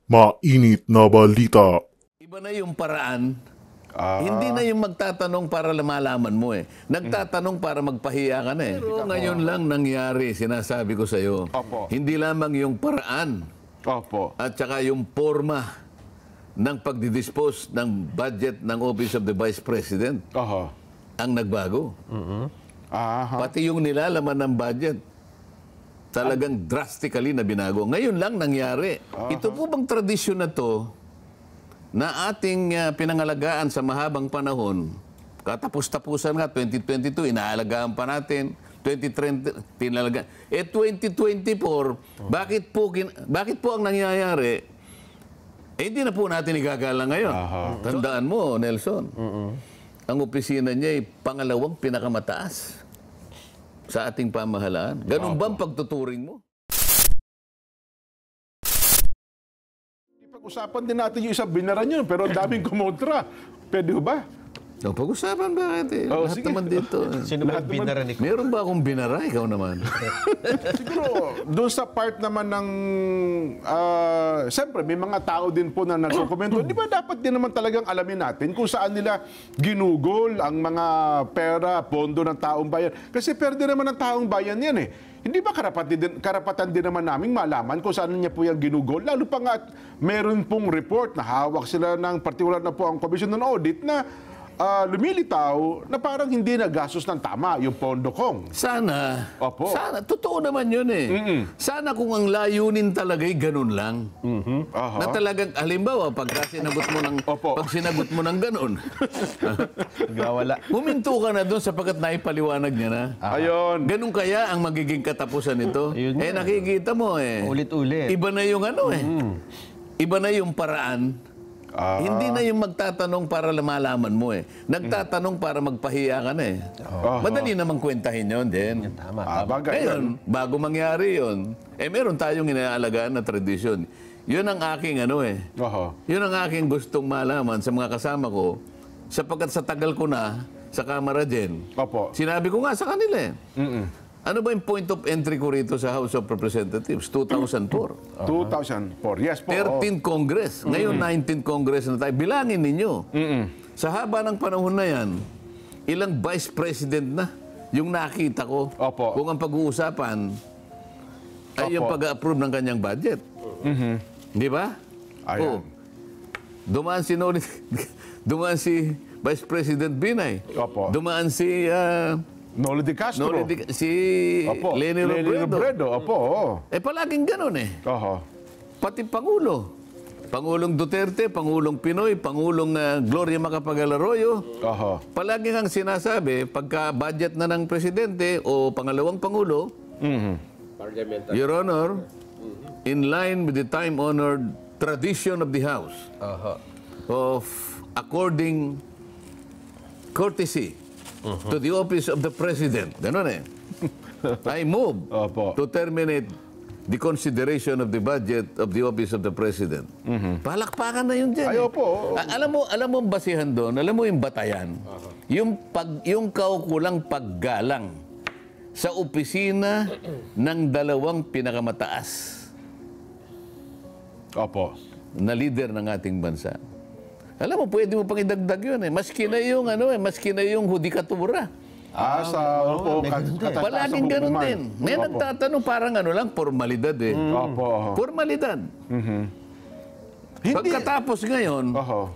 Mainit na balita. Iba na yung paraan. Hindi na yung magtatanong para malaman mo eh. Nagtatanong para magpahiya ka na eh. Pero ngayon lang nangyari, sinasabi ko sa'yo. Opo. Hindi lamang yung paraan Opo. at saka yung forma ng pagdidispose ng budget ng Office of the Vice President Oho. ang nagbago. Aha. Pati yung nilalaman ng budget, talagang drastically na binago. Ngayon lang nangyari. Ito po bang tradisyon na to na ating pinangalagaan sa mahabang panahon, katapos-tapusan nga, 2022, inaalagaan pa natin, 2030, pinalagaan. 2024, bakit po ang nangyayari? Hindi na po natin igagala ngayon. Tandaan mo, Nelson, ang opisina niya ay pangalawang pinakamataas sa ating pamahalaan. Ganun ba ang pagtuturing mo? Pag-usapan din natin yung isang binaran yun, pero ang daming kumontra. Pwede ba? So, pag-usapan bakit eh? Lahat sige. naman dito. Sino ba yung binara ni Ko? Meron ba akong binara? Ikaw naman. Siguro, doon sa part naman ng... Siyempre, may mga tao din po na nagkokomento. Di ba dapat din naman talagang alamin natin kung saan nila ginugol ang mga pera, pondo ng taong bayan? Kasi perde naman ng taong bayan yan eh. Hindi ba karapatan din naman naming malaman kung saan niya po yung ginugol? Lalo pa nga, meron pong report na hawak sila ng particular na po ang Commission on Audit na lumilitaw na parang hindi nagastos ng tama yung pondo kong. Sana. Opo. Sana. Totoo naman yun eh. Sana kung ang layunin talaga'y ganun lang. Aha. Na talagang, halimbawa, pag sinagot mo ng ganun, Gawala. huminto ka na doon sapagkat naipaliwanag niya na. Ayun. Ganun kaya ang magiging katapusan nito? Ayun nga. Nakikita mo eh. Ulit-ulit. Iba na yung ano eh. Iba na yung paraan. Hindi na yung magtatanong para malaman mo eh. Nagtatanong para magpahiya ka na eh. Madali namang kwentahin yun din. Tama. Bagay Ngayon, bago mangyari yun, meron tayong inaalagaan na tradisyon. Yun ang aking ano eh. Oho. Yun ang aking gustong malaman sa mga kasama ko sapagkat sa tagal ko na sa Kamara din. Opo. Sinabi ko nga sa kanila eh. Ano ba yung point of entry ko rito sa House of Representatives? 2004. 2004. Yes po. 13th Congress. Ngayon, 19th Congress na tayo. Bilangin ninyo. Sa haba ng panahon na yan, ilang Vice President na yung nakita ko Opo. kung ang pag-uusapan ay yung Opo. pag-approve ng kanyang budget. Di ba? Ayan. Dumaan si Vice President Binay. Opo. Dumaan si Noli de Castro. Opo. Leni Robredo. Opo. Palaging ganun eh. Oho. Pati Pangulo. Pangulong Duterte, Pangulong Pinoy, Pangulong Gloria Macapagal-Arroyo. Oho. Palagi ang sinasabi, pagka budget na ng presidente o pangalawang Pangulo, Your Honor, in line with the time-honored tradition of the House of according courtesy to the office of the President. Ganun eh. I move Opo. to terminate the consideration of the budget of the office of the President. Palakpakan na yun dyan. Ay, opo. Alam mo ang basihan doon, alam mo yung batayan, yung kaukulang paggalang sa opisina ng dalawang pinakamataas Opo. na leader ng ating bansa. Alam mo, pwede mo pang idagdag yun eh. Maski na yung hudikatura. Opo. Palaging ganun din. May nagtatanong parang lang, formalidad eh. Opo. Formalidad. Pagkatapos ngayon, Oho.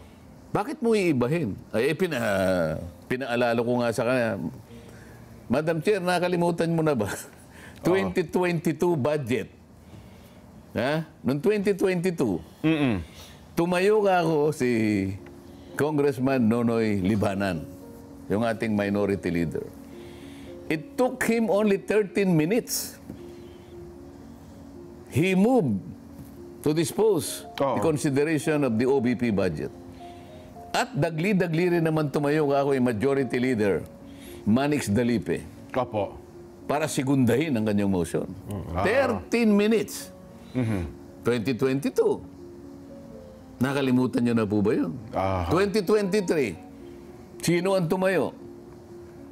bakit mo iibahin? Pinaalala ko nga sa kanya, Madam Chair, nakalimutan mo na ba? 2022 budget. Ha? Noong 2022, tumayo ka ako si Congressman Nonoy Libanan, yung ating minority leader. It took him only 13 minutes. He moved to dispose the consideration of the OBP budget. At dagli-dagli rin naman tumayo ka ako yung majority leader, Manix Dalipe, Opo. para sigundahin ang kanyang motion. 13 minutes. 2022. Nakalimutan nyo na po ba yun? 2023. Sino ang tumayo?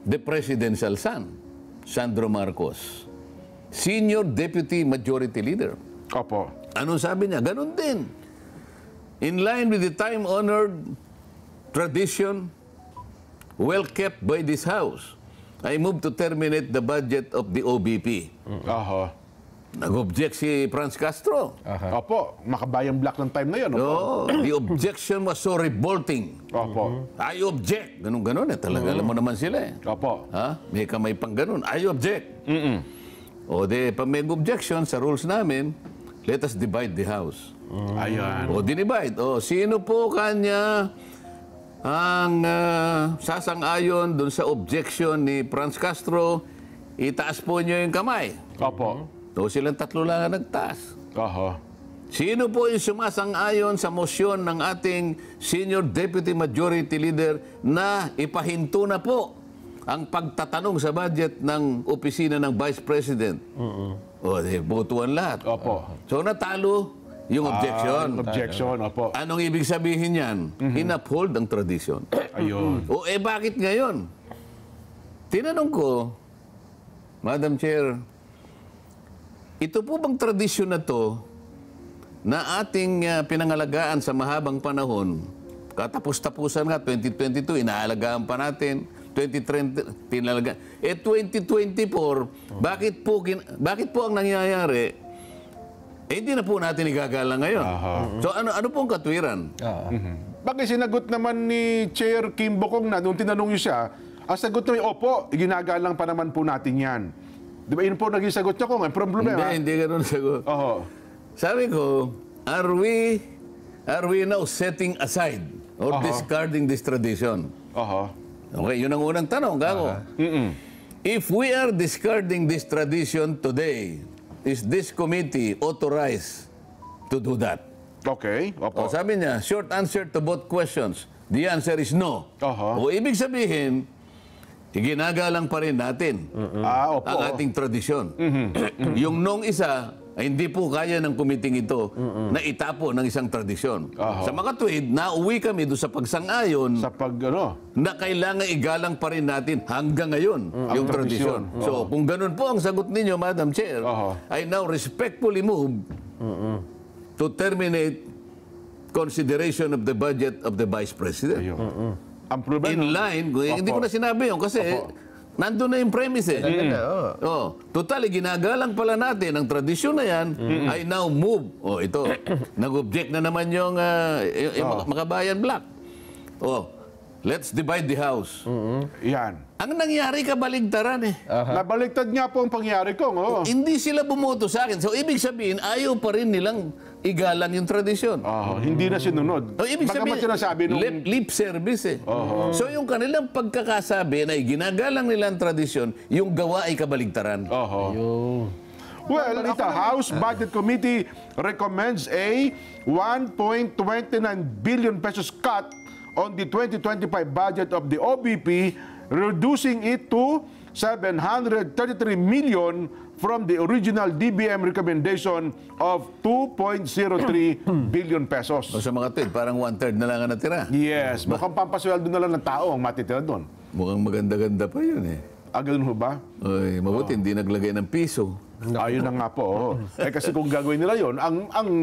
The presidential son, Sandro Marcos. Senior Deputy Majority Leader. Opo. Anong sabi niya? Ganun din. In line with the time-honored tradition well kept by this House, I move to terminate the budget of the OBP. Aha. Nag-object si Franz Castro. Opo, makabayang black ng time na yun. Opo. No, the objection was so revolting. Opo. I object. Ganun-ganun eh. Talaga alam mo naman sila eh. Opo. Ha? May kamay pang ganun. I object. O de, pag may objection sa rules namin, let us divide the House. Ayan. O dinivide. O sino po kanya ang sasang-ayon dun sa objection ni Franz Castro, itaas po niyo yung kamay. Opo. O silang tatlo lang ang nagtaas. Aha. Sino po yung sumasang-ayon sa motion ng ating Senior Deputy Majority Leader na ipahinto na po ang pagtatanong sa budget ng opisina ng Vice President? O, botuan lahat. Opo. So, natalo yung objection. Objection, opo. Anong ibig sabihin yan? In-uphold ang tradition. Ayun. O, bakit ngayon? Tinanong ko, Madam Chair, ito po bang tradisyon na to na ating pinangalagaan sa mahabang panahon, katapos-tapusan nga, 2022, inaalagaan pa natin, 2030, pinalagaan. 2024, bakit po ang nangyayari? Hindi na po natin igagalang ngayon. So ano pong katwiran? Bakit sinagot naman ni Chair Kim Bokong na nung tinanong niyo siya, ang sagot naman, opo, ginagalang pa naman po natin yan. Di ba yun po naging sagot niya kung may problema? Hindi ganun sagot. Oho. Sabi ko, are we now setting aside or discarding this tradition? Oho. Okay, yun ang unang tanong, Gago. If we are discarding this tradition today, is this committee authorized to do that? Okay. Opo. O, sabi niya, short answer to both questions. The answer is no. O ibig sabihin, ginagalang pa rin natin Opo. ang ating tradisyon. Yung nung isa, ay hindi po kaya ng kumiting ito na itapo ng isang tradisyon. Sa makatwid, nauwi kami doon sa pagsang-ayon Sa pag, ano? na kailangan igalang pa rin natin hanggang ngayon yung tradisyon. So, kung ganun po ang sagot ninyo, Madam Chair, I now respectfully move to terminate consideration of the budget of the Vice President. Ang problema, In line, hindi ko na sinabi yun kasi nandun na yung premise eh. Total, ginagalang pala natin ang tradisyon na yan, I now move. Ito, nag-object na naman yung Makabayan Black. Let's divide the House. yan. Ang nangyari kabaligtaran eh. Nabaliktad nga po ang pangyari ko. Hindi sila bumoto sa akin. So, ibig sabihin, ayaw pa rin nilang igalang yung tradisyon. Hindi na sinunod. Ibig sabihin, sinasabi nung... lip service eh. So, yung kanilang pagkakasabi na ginagalang nila ang tradisyon, yung gawa ay kabaligtaran. Well, the House Budget Committee recommends a 1.29 billion pesos cut on the 2025 budget of the OBP, reducing it to 733 million from the original DBM recommendation of 2.03 billion pesos. O sa mga tweet, parang 1/3 na lang ang natira. Yes, mukhang pampasweldo na lang ng tao ang matitira doon. Mukhang maganda-ganda pa yun eh. Ganun ho ba? Oy, mabuti, hindi naglagay ng piso. Ayun na nga po. Kasi kung gagawin nila yon, ang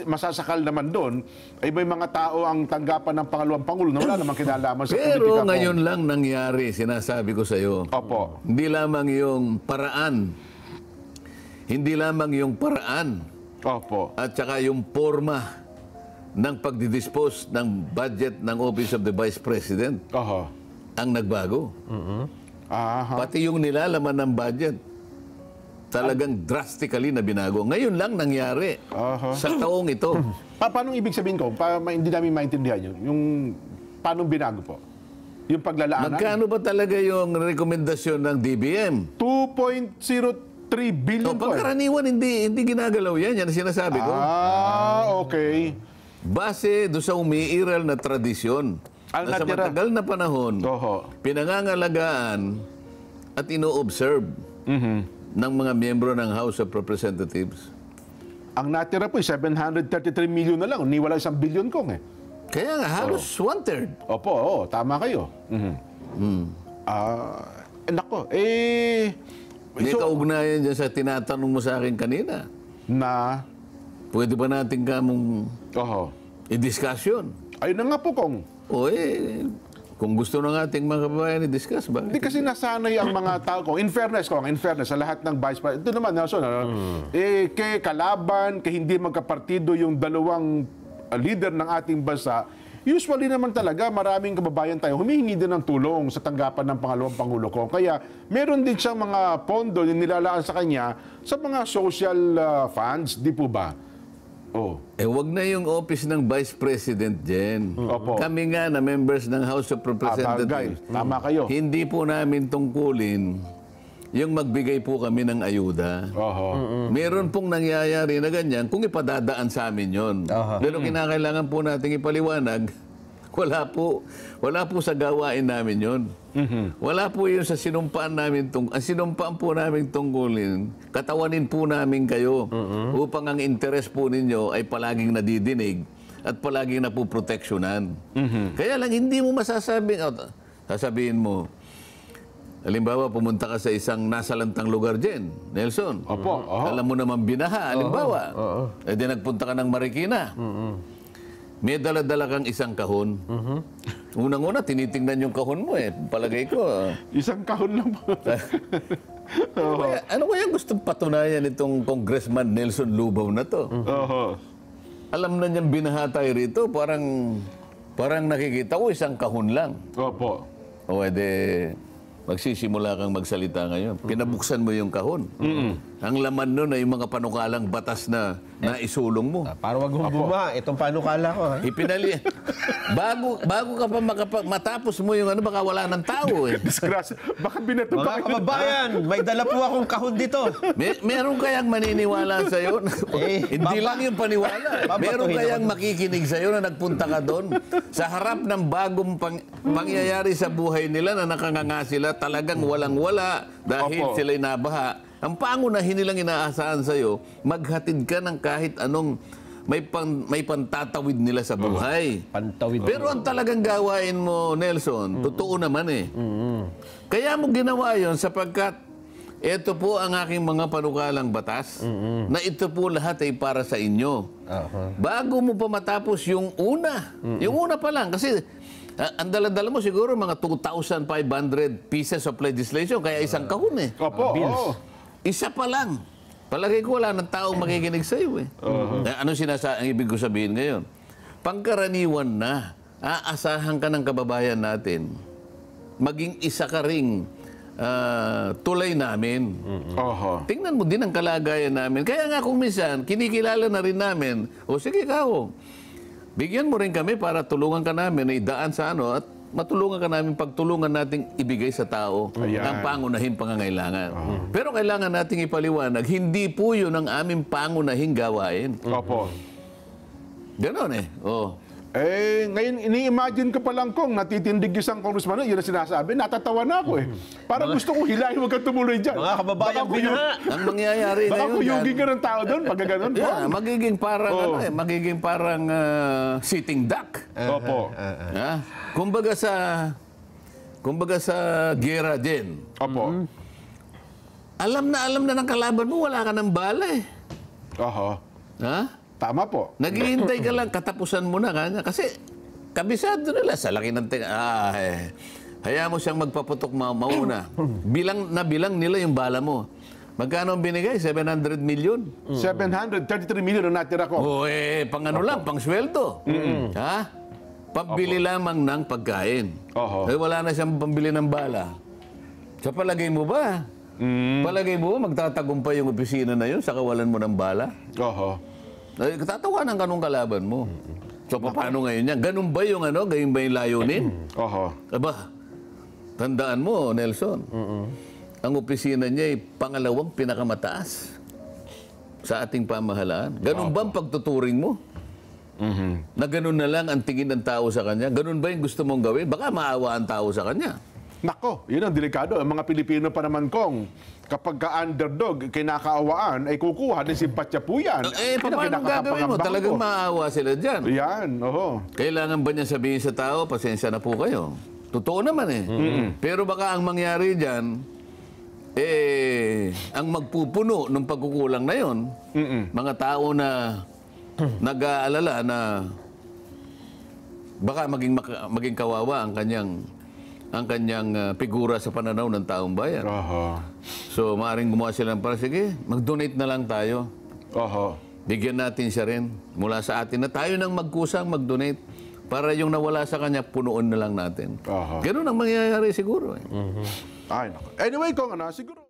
masasakal naman doon ay may mga tao ang tanggapan ng pangalawang pangulo na wala namang kinalaman sa politika. Pero ngayon lang nangyari, sinasabi ko sa iyo. Opo. Hindi lamang yung paraan. Hindi lamang yung paraan. Opo. At saka yung forma ng pagdidispose ng budget ng Office of the Vice President ang nagbago. Pati yung nilalaman ng budget talagang drastically na binago. Ngayon lang nangyari sa taong ito. Paano ibig sabihin ko? Hindi namin maintindihan yun. Yung paano binago po? Yung paglalaanan? Magkano ba talaga yung rekomendasyon ng DBM? 2.03 billion po. Pagkaraniwan, hindi ginagalaw yan. Yan ang sinasabi ko. Okay. Base doon sa umiiral na tradisyon. Ang Na sa natira. matagal na panahon, pinangangalagaan at ino-observe ng mga miyembro ng House of Representatives. Ang natira po, 733 million na lang. Ni wala 1 billion kong eh. Kaya nga, halos 1/3. Opo, tama kayo. Nako, May kaugnayan dyan sa tinatanong mo sa akin kanina. na Pwede ba natin kamong Oho. i-discussion? Ayun na nga po, Kong. O kung gusto ng ating mga kababayan i-discuss, ba? Hindi kasi nasanay ang mga tao ko. In fairness, sa lahat ng vice president. Ito naman, Nelson, kay kalaban, kay hindi magkapartido yung dalawang leader ng ating bansa, usually naman talaga maraming kababayan tayo humihingi din ng tulong sa tanggapan ng pangalawang Pangulo ko. Kaya meron din siyang mga pondo na nilalaan sa kanya sa mga social funds, di po ba? Oh. Wag na yung office ng Vice President, Jen. Opo. Kami nga na members ng House of Representatives. Tama kayo. Hindi po namin tungkulin yung magbigay po kami ng ayuda. Oho. Meron pong nangyayari na ganyan kung ipadadaan sa amin yon. Pero kinakailangan po nating ipaliwanag, wala po sa gawain namin yon. Wala po yun sa sinumpaan namin. Ang sinumpaan po namin tungkulin, katawanin po namin kayo upang ang interes po ninyo ay palaging nadidinig at palaging napuproteksyonan. Kaya lang hindi mo sasabihin mo, halimbawa, pumunta ka sa isang nasalantang lugar dyan, Nelson. Opo. Alam mo naman binaha, halimbawa. E di nagpunta ka ng Marikina. May dala-dala kang isang kahon. Unang-una, tinitingnan yung kahon mo Palagay ko. Isang kahon lang po. Ano kaya gustong patunayan itong Congressman Nelson Lubao na to? Oho. Alam na niyang binaha tayo rito, parang nakikita ko isang kahon lang. Opo. O edi, magsisimula kang magsalita ngayon. Pinabuksan mo yung kahon. Ang laman nun ay yung mga panukalang batas na naisulong mo. Para wag humbuma, itong panukala ko. Ha? Ipinali. bago ka pa matapos mo yung baka wala ng tao Disgrasya. Baka binato Mga kababayan, may dala po akong kahon dito. Meron kayang maniniwala sa'yo? Hindi lang yung paniwala. Meron kayang makikinig sa'yo na nagpunta ka doon sa harap ng bagong pangyayari sa buhay nila na nakanganga sila, talagang walang-wala dahil sila'y nabaha. Ang pangunahin nilang inaasahan sa'yo, maghatid ka ng kahit anong may pantatawid nila sa buhay. Pantawid. Pero ang talagang gawain mo, Nelson, totoo naman Kaya mo ginawa yon sapagkat ito po ang aking mga panukalang batas na ito po lahat ay para sa inyo. Bago mo pa matapos yung una pa lang, kasi ang dala-dala mo siguro mga 2,500 pieces of legislation, kaya isang kahon Opo. Isa pa lang. Palagay ko wala ng taong makikinig sa iyo Ano ang ibig ko sabihin ngayon? Pangkaraniwan na, aasahan ka ng kababayan natin, maging isa ka ring tulay namin. Tingnan mo din ang kalagayan namin. Kaya nga kung minsan, kinikilala na rin namin, sige kao, bigyan mo rin kami para tulungan ka namin na idaan sa at matulungan ka namin pagtulungan nating ibigay sa tao ang pangunahing pangangailangan. Pero kailangan nating ipaliwanag, hindi po yun ang aming pangunahing gawain. Opo. Ganon Ngayon, ini-imagine ko pa lang kung natitindig isang congressman, yun ang sinasabi, natatawa na ako Parang gusto ko hilahin, huwag kang tumuloy dyan. Mga kababayan, binaha. Ang mangyayari Baka ngayon, kuyugin ka ng tao doon, pag gano'n. magiging parang sitting duck. Opo. Kumbaga sa gera din. Opo. Alam na ng kalaban mo, wala ka ng bala Oho. Tama po. Naghihintay ka lang, katapusan mo na kanya. Kasi kabisado nila sa laki ng hayaan mo siyang magpaputok mauna. Bilang nila yung bala mo. Magkano ang binigay? 700 million? 733 million ang natira ko. Pang lang, pang sweldo. Pambili lamang ng pagkain. Wala na siyang pambili ng bala. Sa palagay mo ba? Palagay mo ba magtatagumpay yung opisina na yun sa kawalan mo ng bala? Tatawanan ka nung kalaban mo. So, paano ngayon yan? Ganun ba yung ganun ba yung layunin? Aba, tandaan mo, Nelson, ang opisina niya ay pangalawang pinakamataas sa ating pamahalaan. Ganun ba ang pagtuturing mo? Na ganun na lang ang tingin ng tao sa kanya? Ganun ba yung gusto mong gawin? Baka maawa ang tao sa kanya. Nako, yun ang delikado. Ang mga Pilipino pa naman kong kapag ka-underdog, kinakaawaan, ay kukuha din simpatya po yan. Paano gagawin mo? Talagang maawa sila dyan. Yan, Kailangan ba niya sabihin sa tao, pasensya na po kayo? Totoo naman Pero baka ang mangyari dyan, ang magpupuno ng pagkukulang na yon, mga tao na nag-aalala na baka maging kawawa ang kanyang figura sa pananaw ng taong bayan. Aha. So, maaaring gumawa sila ng para, sige, mag-donate na lang tayo. Aha. Bigyan natin siya rin mula sa atin na tayo nang magkusang mag-donate para yung nawala sa kanya, punuon na lang natin. Aha. Ganun ang mangyayari siguro. Ay, nako. Anyway, Kong, siguro